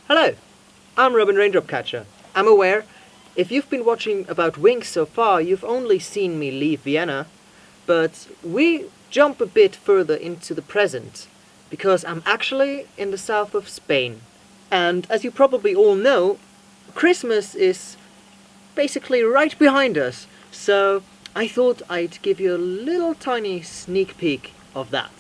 Hello, I'm Robin Raindropcatcher. I'm aware, if you've been watching about Wings so far, you've only seen me leave Vienna, but we jump a bit further into the present, because I'm actually in the south of Spain. And as you probably all know, Christmas is basically right behind us, so I thought I'd give you a little tiny sneak peek of that.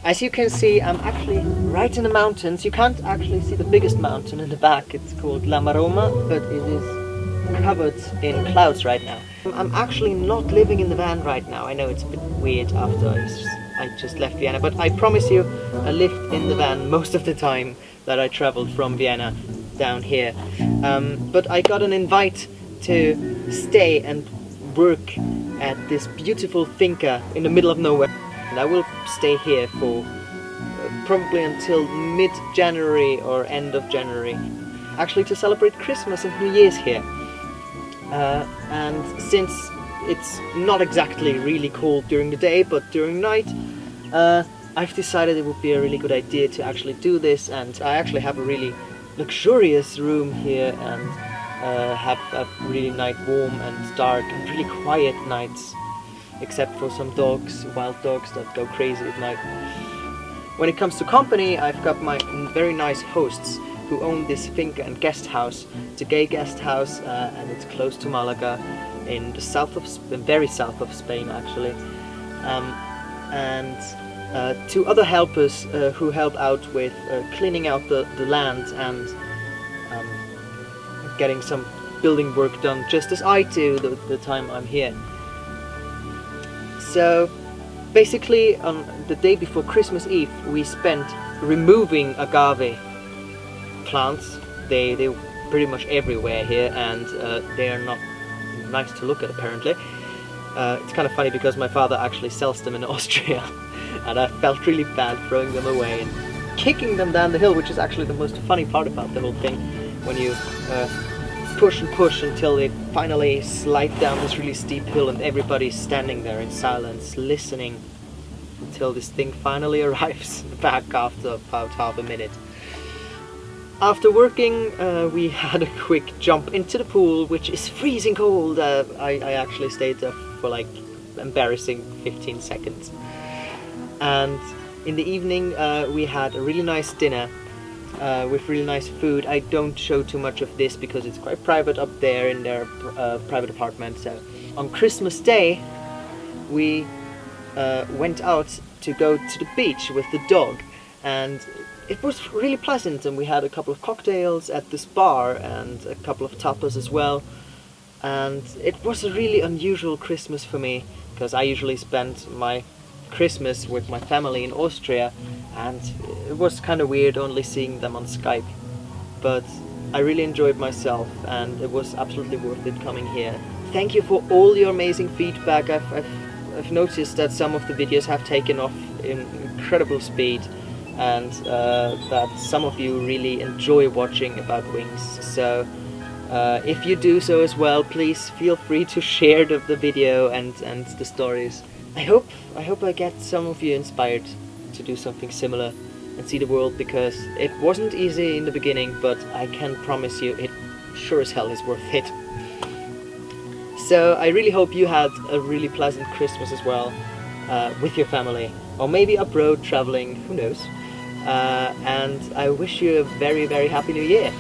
As you can see, I'm actually right in the mountains. You can't actually see the biggest mountain in the back. It's called La Maroma, but it is covered in clouds right now. I'm actually not living in the van right now. I know it's a bit weird after I just left Vienna, but I promise you I lived in the van most of the time that I traveled from Vienna down here. But I got an invite to stay and work at this beautiful finca in the middle of nowhere. And I will stay here for probably until mid-January or end of January, actually to celebrate Christmas and New Year's here. And since it's not exactly really cold during the day, but during night, I've decided it would be a really good idea to actually do this, and I actually have a really luxurious room here and have a really nice warm and dark and really quiet nights. Except for some dogs, wild dogs that go crazy at night. When it comes to company, I've got my very nice hosts who own this finca and guest house. It's a gay guest house and it's close to Malaga in the south of very south of Spain actually. And two other helpers who help out with cleaning out the land and getting some building work done, just as I do the time I'm here. So basically on the day before Christmas Eve we spent removing agave plants. They're pretty much everywhere here and they are not nice to look at apparently. It's kind of funny because my father actually sells them in Austria and I felt really bad throwing them away and kicking them down the hill, which is actually the most funny part about the whole thing, when you push and push until they finally slide down this really steep hill and everybody's standing there in silence listening until this thing finally arrives back after about half a minute. After working we had a quick jump into the pool, which is freezing cold. I actually stayed there for like embarrassing 15 seconds, and in the evening we had a really nice dinner with really nice food. I don't show too much of this because it's quite private up there in their private apartment. So on Christmas Day we went out to go to the beach with the dog, and it was really pleasant, and we had a couple of cocktails at this bar and a couple of tapas as well, and it was a really unusual Christmas for me because I usually spend my Christmas with my family in Austria, and it was kind of weird only seeing them on Skype, but I really enjoyed myself and it was absolutely worth it coming here. Thank you for all your amazing feedback. I've noticed that some of the videos have taken off in incredible speed, and that some of you really enjoy watching about Wings. So if you do so as well, please feel free to share the video and the stories. I hope I get some of you inspired to do something similar and see the world, because it wasn't easy in the beginning, but I can promise you it sure as hell is worth it. So I really hope you had a really pleasant Christmas as well with your family, or maybe abroad traveling, who knows, and I wish you a very, very happy New Year.